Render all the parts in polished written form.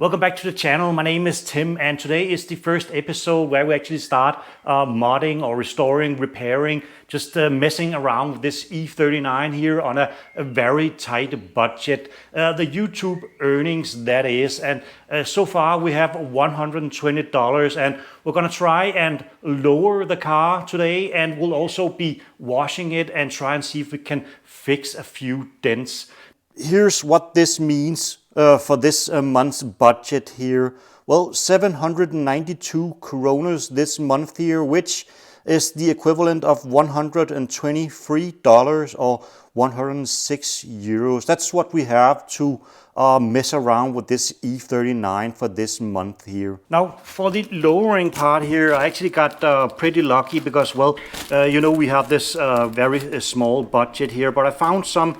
Welcome back to the channel. My name is Tim, and today is the first episode where we actually start modding or restoring, repairing, just messing around with this E39 here on a very tight budget. The YouTube earnings, that is. And so far we have $120, and we're gonna try and lower the car today, and we'll also be washing it and try and see if we can fix a few dents. Here's what this means for this month's budget here. Well, 792 kronas this month here, which is the equivalent of $123 or 106 euros. That's what we have to mess around with this E39 for this month here. Now, for the lowering part here, I actually got pretty lucky because, well, we have this very small budget here, but I found some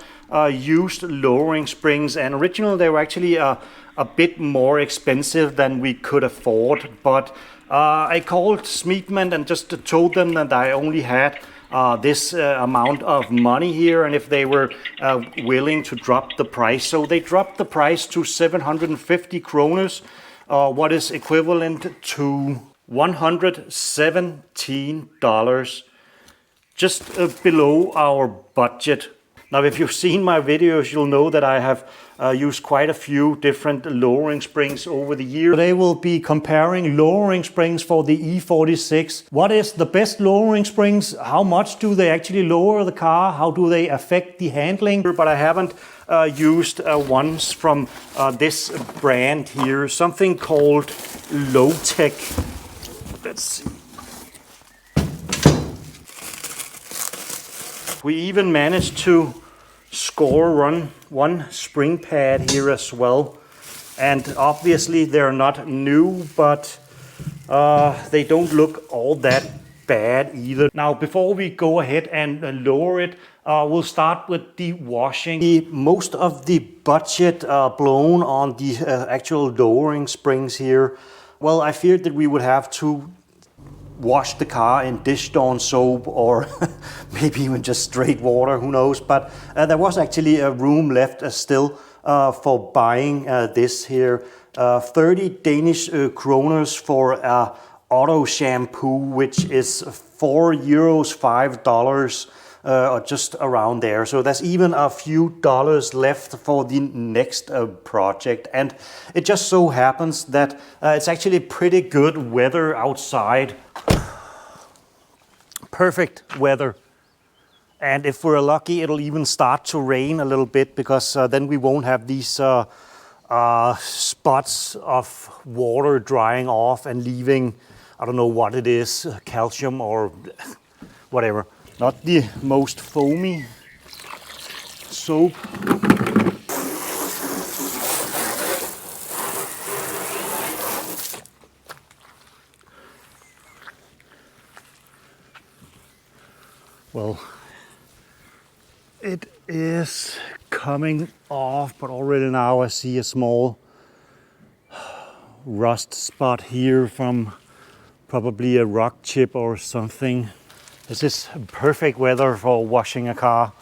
used lowering springs, and originally they were actually a bit more expensive than we could afford, but I called Smeedman and just told them that I only had this amount of money here, and if they were willing to drop the price. So they dropped the price to 750 kroners, what is equivalent to $117, just below our budget. Now, if you've seen my videos, you'll know that I have used quite a few different lowering springs over the years. Today we'll be comparing lowering springs for the E46. What is the best lowering springs? How much do they actually lower the car? How do they affect the handling? But I haven't used ones from this brand here, something called Low Tech. Let's see. We even managed to run one spring pad here as well, and obviously they're not new, but they don't look all that bad either. Now, before we go ahead and lower it, we'll start with the washing. Most of the budget blown on the actual lowering springs here. Well, I feared that we would have to wash the car in dish Dawn soap or maybe even just straight water, who knows. But there was actually a room left still for buying this here. 30 Danish kroners for auto shampoo, which is €4, $5 or just around there. So there's even a few dollars left for the next project. And it just so happens that it's actually pretty good weather outside. Perfect weather, and if we're lucky, it'll even start to rain a little bit, because then we won't have these spots of water drying off and leaving, I don't know what it is, calcium or whatever. Not the most foamy soap. Well, it is coming off, but already now I see a small rust spot here from probably a rock chip or something. This is perfect weather for washing a car.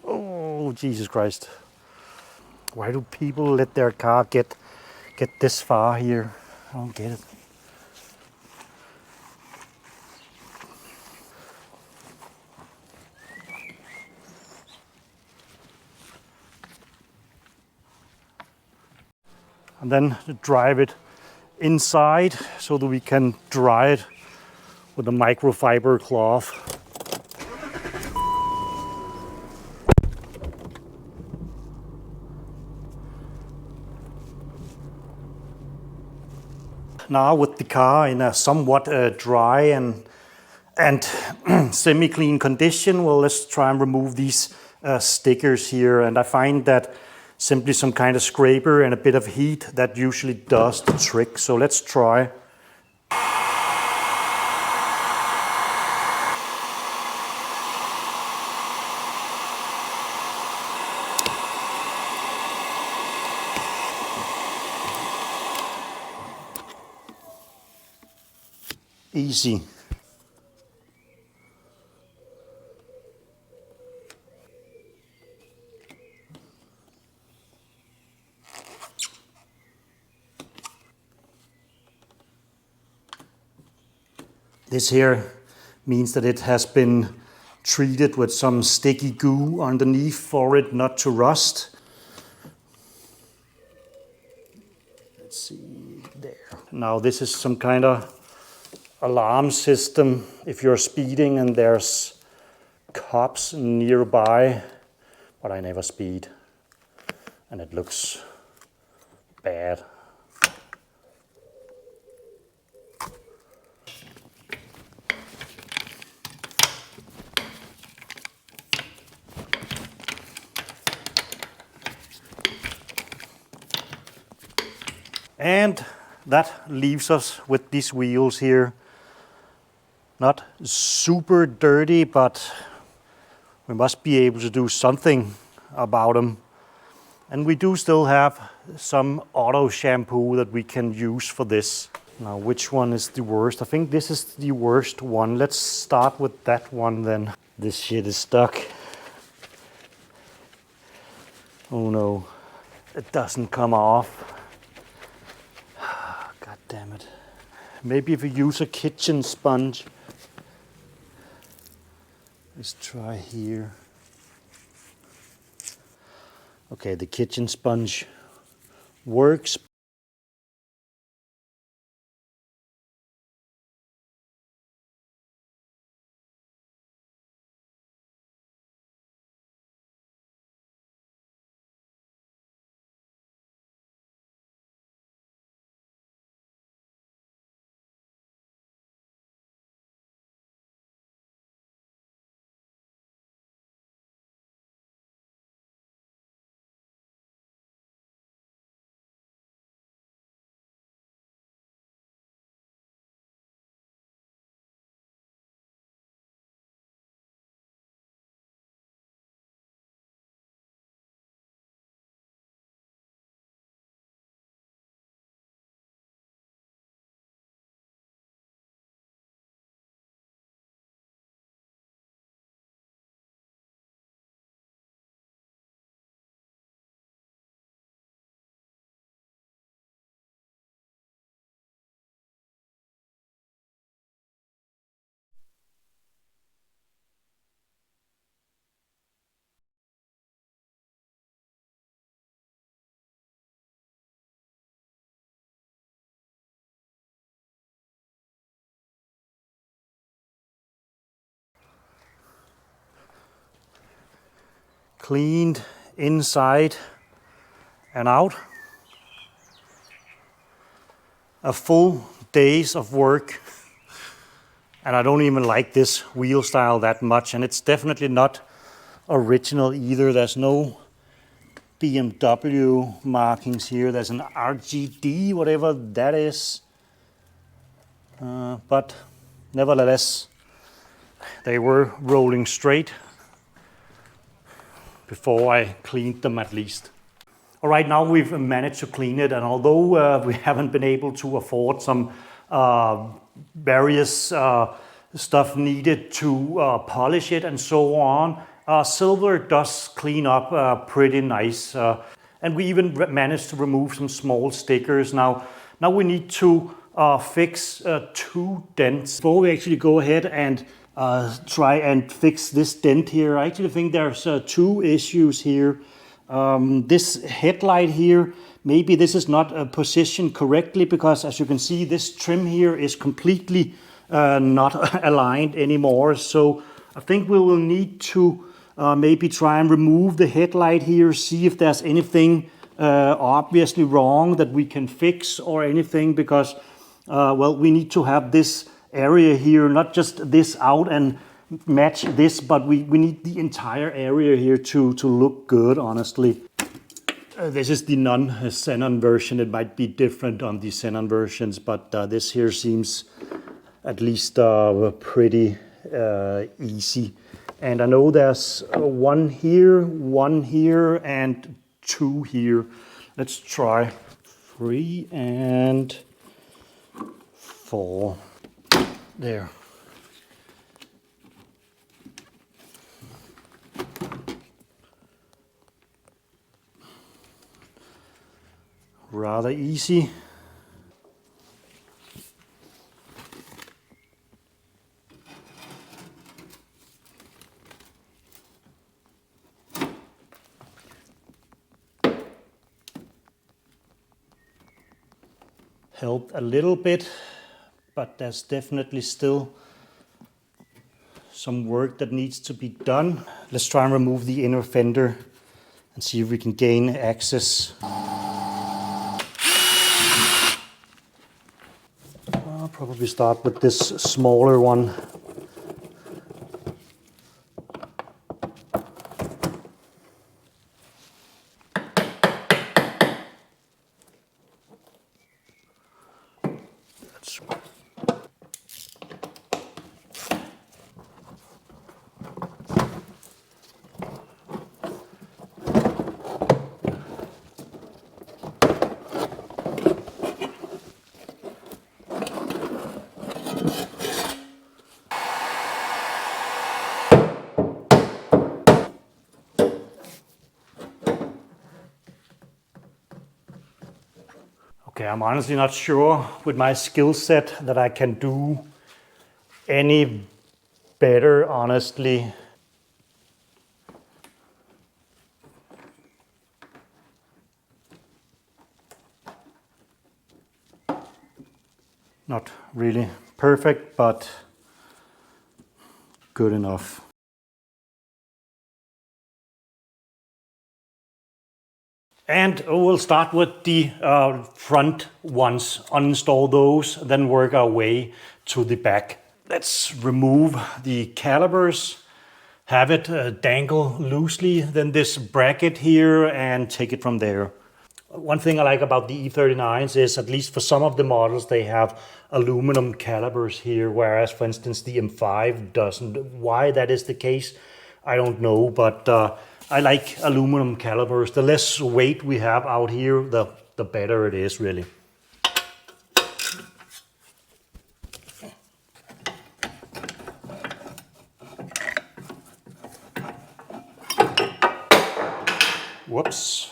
Oh, Jesus Christ. Why do people let their car get this far here? I don't get it. And then drive it inside so that we can dry it with a microfiber cloth. Now, with the car in a somewhat dry and semi-clean condition, well, let's try and remove these stickers here. And I find that simply some kind of scraper and a bit of heat that usually does the trick. So let's try. Easy. This here means that it has been treated with some sticky goo underneath for it not to rust. Let's see there. Now this is some kind of alarm system if you're speeding and there's cops nearby, but I never speed and it looks bad. And that leaves us with these wheels here. Not super dirty, but we must be able to do something about them. And we do still have some auto shampoo that we can use for this. Now, which one is the worst? I think this is the worst one. Let's start with that one then. This shit is stuck. Oh no, it doesn't come off. God damn it. Maybe if we use a kitchen sponge. Let's try here. Okay, the kitchen sponge works. Cleaned inside and out. A full days of work. And I don't even like this wheel style that much. And it's definitely not original either. There's no BMW markings here. There's an RGD, whatever that is. But nevertheless, they were rolling straight before I cleaned them at least. All right, now we've managed to clean it, and although we haven't been able to afford some various stuff needed to polish it and so on, silver does clean up pretty nice. And we even managed to remove some small stickers. Now we need to fix 2 dents. Before we actually go ahead and try and fix this dent here, I actually think there's 2 issues here. This headlight here, maybe this is not positioned correctly, because as you can see, this trim here is completely not aligned anymore. So I think we will need to maybe try and remove the headlight here, see if there's anything obviously wrong that we can fix or anything, because well, we need to have this area here, not just this out and match this, but we need the entire area here to look good, honestly. This is the non-xenon version. It might be different on the xenon versions, but this here seems at least pretty easy. And I know there's one here, and two here. Let's try 3 and 4. There. Rather easy. Helped a little bit, but there's definitely still some work that needs to be done. Let's try and remove the inner fender and see if we can gain access. I'll probably start with this smaller one. Okay, I'm honestly not sure with my skill set that I can do any better, honestly. Not really perfect, but good enough. And we'll start with the front ones, uninstall those, then work our way to the back. Let's remove the calipers, have it dangle loosely, then this bracket here, and take it from there. One thing I like about the E39s is, at least for some of the models, they have aluminum calipers here, whereas for instance the M5 doesn't. Why that is the case, I don't know, but I like aluminum calipers. The less weight we have out here, the better it is, really. Whoops.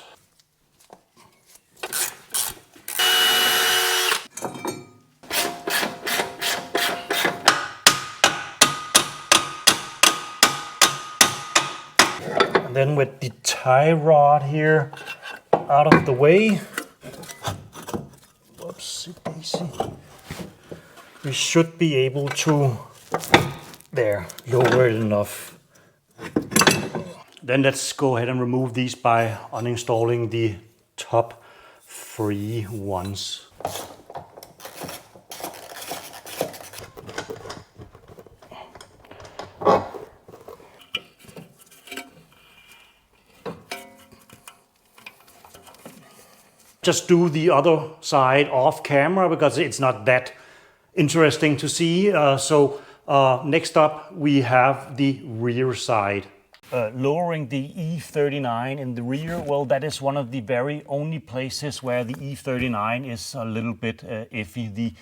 And then with the tie rod here out of the way, whoopsie daisy, we should be able to, there, lower it enough. Then let's go ahead and remove these by uninstalling the top 3 ones. Just do the other side off camera because it's not that interesting to see. Next up we have the rear side. Lowering the E39 in the rear, well, that is one of the very only places where the E39 is a little bit iffy. The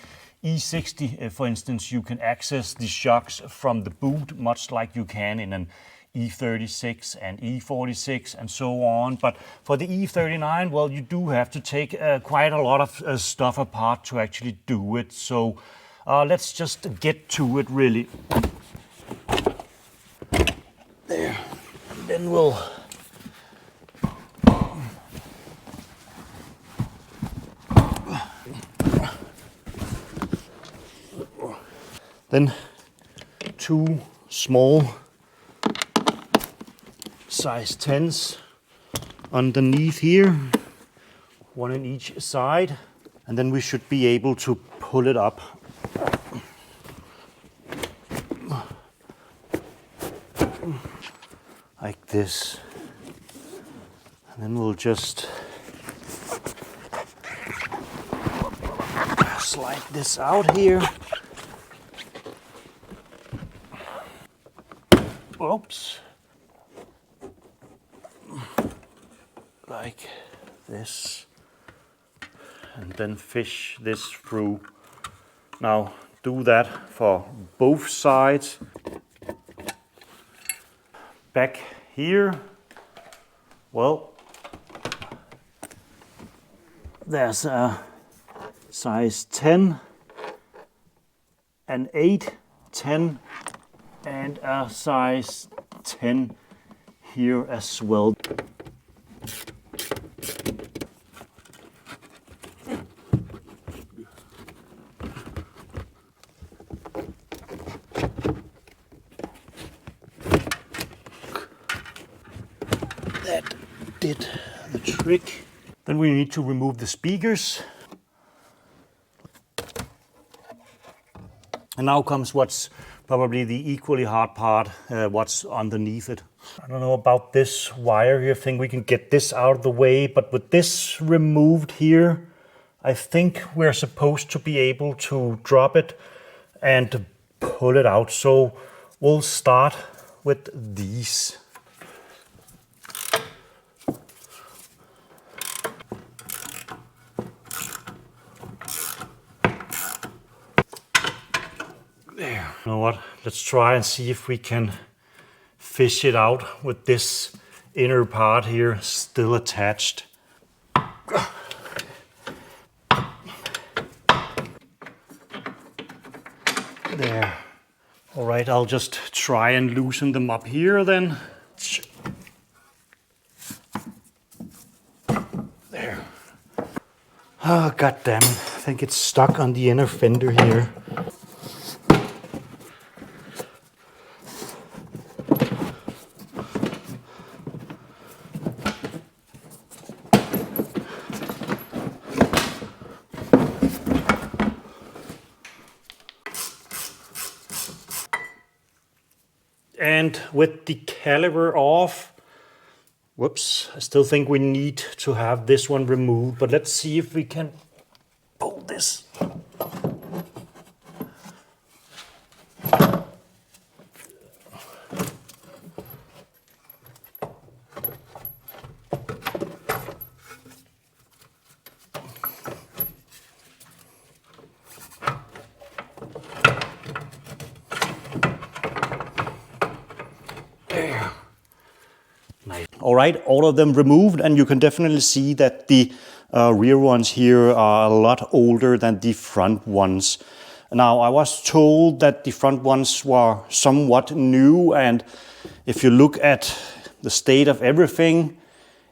E60, for instance, you can access the shocks from the boot, much like you can in an E36 and E46 and so on. But for the E39, well, you do have to take quite a lot of stuff apart to actually do it. So let's just get to it, really. There. And then we'll then 2 small size 10s underneath here, 1 on each side, and then we should be able to pull it up. Like this. And then we'll just slide this out here. Oops. Like this. And then fish this through. Now do that for both sides. Back here, well, there's a size 10, an 8, 10, and a size 10 here as well. That did the trick. Then we need to remove the speakers. And now comes what's probably the equally hard part, what's underneath it. I don't know about this wire here. I think we can get this out of the way, but with this removed here, I think we're supposed to be able to drop it and pull it out. So we'll start with these. There. You know what? Let's try and see if we can fish it out with this inner part here still attached. There. All right, I'll just try and loosen them up here then. There. Oh, god damn it. I think it's stuck on the inner fender here. And with the caliper off, whoops, I still think we need to have this one removed, but let's see if we can pull this. All right, all of them removed, and you can definitely see that the rear ones here are a lot older than the front ones. Now, I was told that the front ones were somewhat new, and if you look at the state of everything,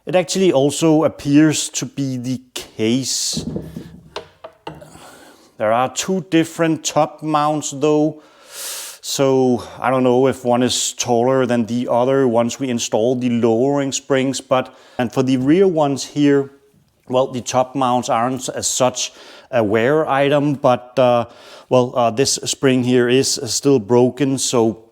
it actually also appears to be the case. There are two different top mounts though. So I don't know if one is taller than the other once we install the lowering springs, and for the rear ones here, well, the top mounts aren't as such a wear item, but this spring here is still broken, so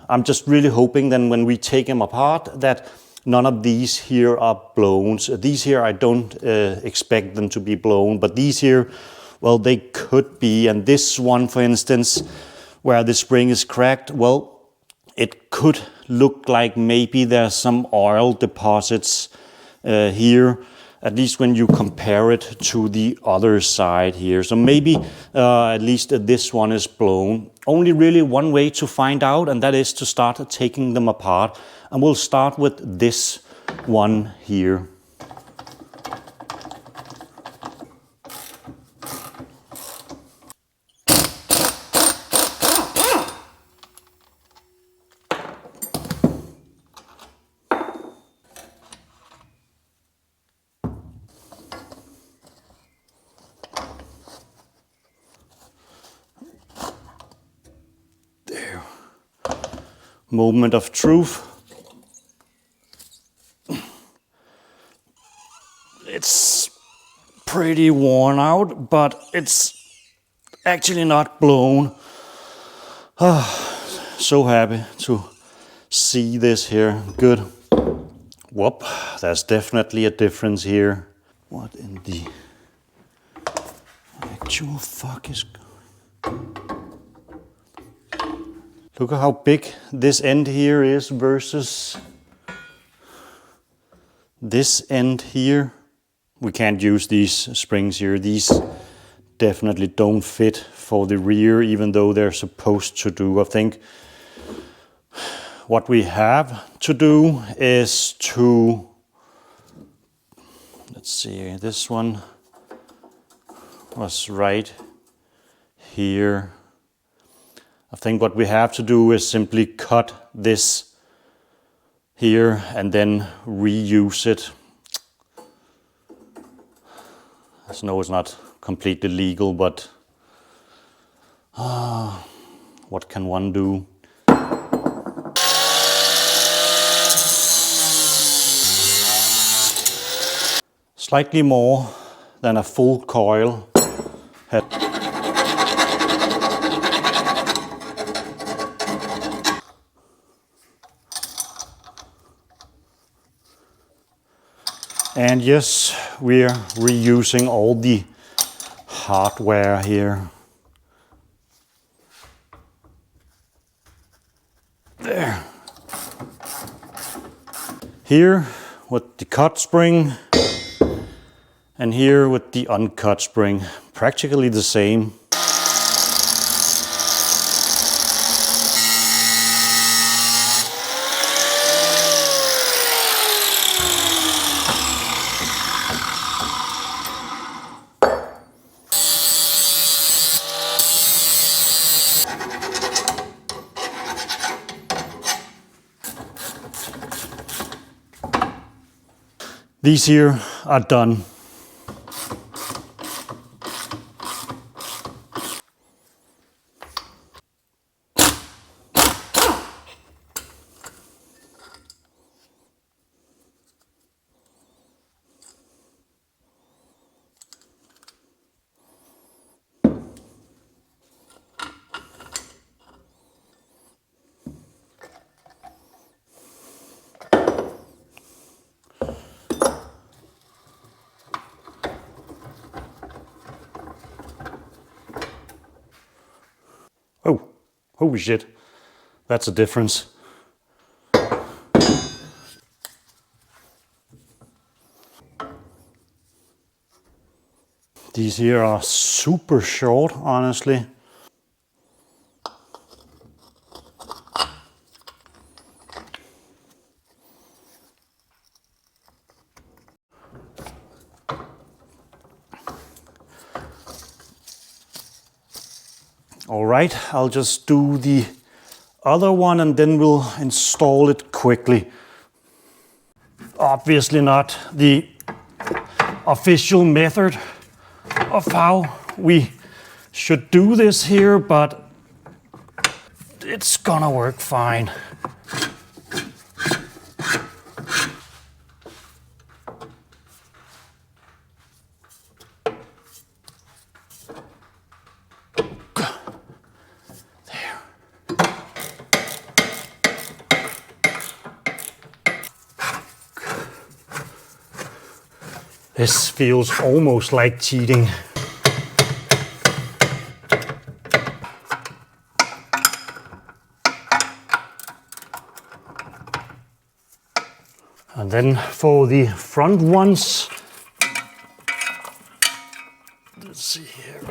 I'm just really hoping then when we take them apart that none of these here are blown. So these here I don't expect them to be blown, but these here, well, they could be. And this one, for instance, where the spring is cracked, well, it could look like maybe there's some oil deposits here, at least when you compare it to the other side here. So maybe at least this one is blown. Only really one way to find out, and that is to start taking them apart. And we'll start with this one here. Moment of truth. It's pretty worn out, but it's actually not blown. So happy to see this here. Good. Whoop, there's definitely a difference here. What in the... actual fuck is going? Look at how big this end here is versus this end here. We can't use these springs here. These definitely don't fit for the rear, even though they're supposed to do. I think what we have to do is to, let's see, this one was right here. I think what we have to do is simply cut this here and then reuse it. I know it's not completely legal, but what can one do? Slightly more than a full coil. And yes, we're reusing all the hardware here. There. Here with the cut spring, and here with the uncut spring. Practically the same. These here are done. Oh, holy shit, that's a difference. These here are super short, honestly. All right, I'll just do the other one and then we'll install it quickly. Obviously not the official method of how we should do this here, but it's gonna work fine. This feels almost like cheating. And then for the front ones, let's see here.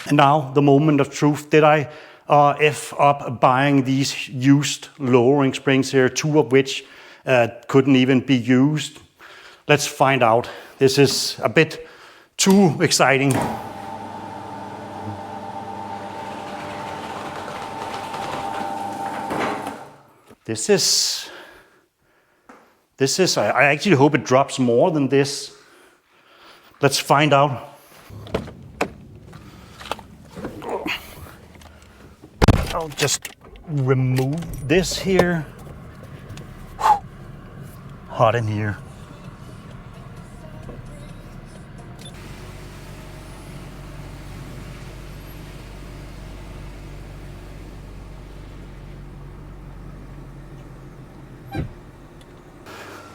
And now the moment of truth. Did I F up buying these used lowering springs here, 2 of which couldn't even be used? Let's find out. This is a bit too exciting. This is, I actually hope it drops more than this. Let's find out. I'll just remove this here. Hot in here.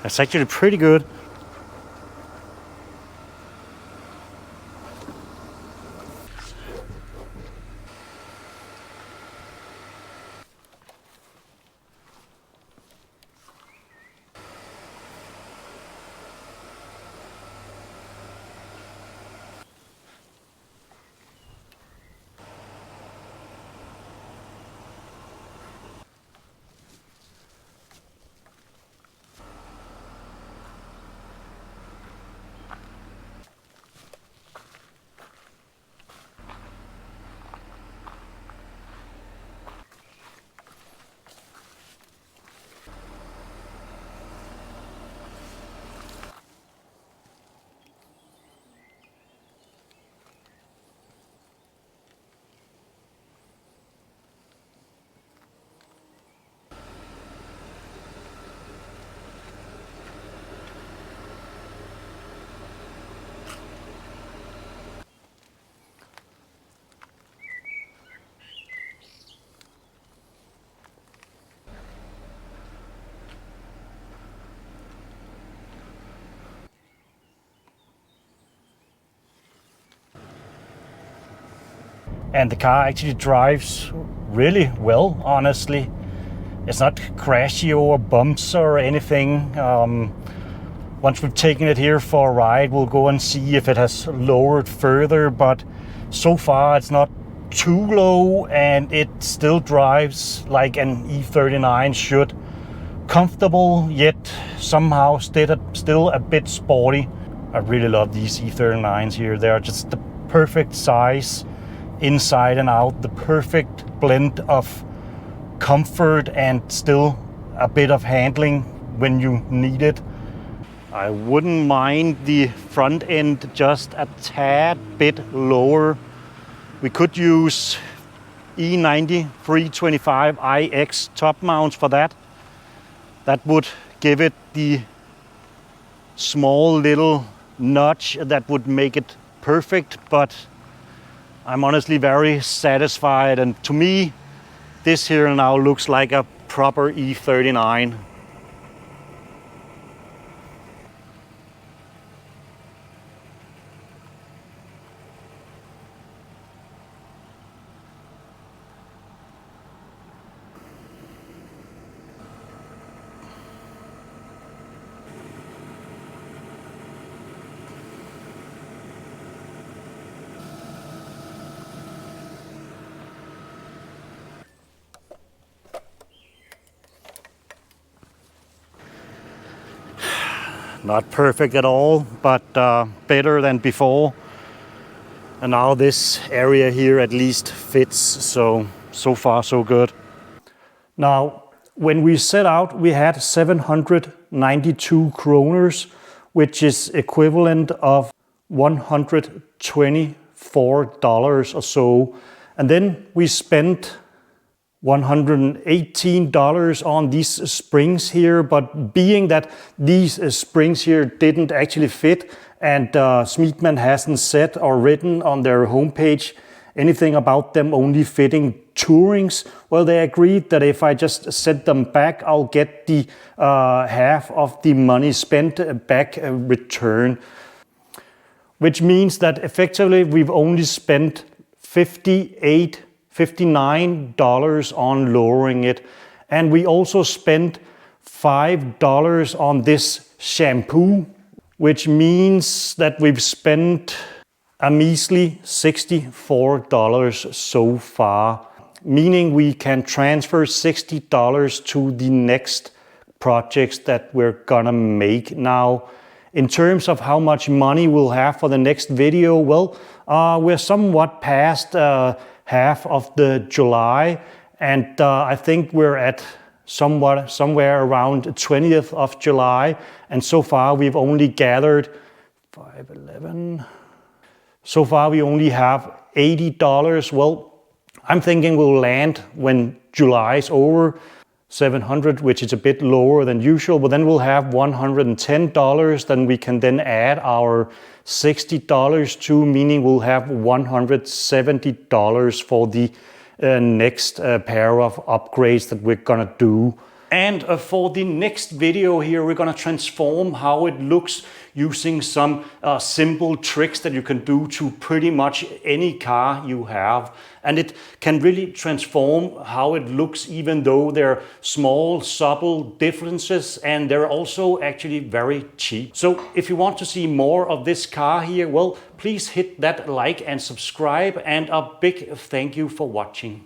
That's actually pretty good. And the car actually drives really well, honestly. It's not crashy or bumps or anything. Once we've taken it here for a ride, we'll go and see if it has lowered further, but so far it's not too low and it still drives like an E39 should. Comfortable, yet somehow still a bit sporty. I really love these E39s here. They are just the perfect size, inside and out, the perfect blend of comfort and still a bit of handling when you need it. I wouldn't mind the front end just a tad bit lower. We could use E90 325 iX top mounts for that. That would give it the small little notch that would make it perfect, but I'm honestly very satisfied, and to me this here now looks like a proper E39. Not perfect at all, but better than before. And now this area here at least fits, so far so good. Now, when we set out, we had 792 kroners, which is equivalent of $124 or so. And then we spent $118 on these springs here, but being that these springs here didn't actually fit, and Smeedman hasn't said or written on their homepage anything about them only fitting tourings, well, they agreed that if I just send them back, I'll get the half of the money spent back return. Which means that effectively we've only spent $59 on lowering it. And we also spent $5 on this shampoo, which means that we've spent a measly $64 so far, meaning we can transfer $60 to the next projects that we're gonna make. Now, in terms of how much money we'll have for the next video, well, we're somewhat past half of the July, and I think we're at somewhere around 20th of July, and so far we've only gathered 511. So far we only have $80. Well, I'm thinking we'll land when July is over, 700, which is a bit lower than usual, but then we'll have $110. Then we can then add our $60 to, meaning we'll have $170 for the next pair of upgrades that we're gonna do. And for the next video here, we're gonna transform how it looks using some simple tricks that you can do to pretty much any car you have. And it can really transform how it looks, even though they're small, subtle differences, and they're also actually very cheap. So if you want to see more of this car here, well, please hit that like and subscribe, and a big thank you for watching.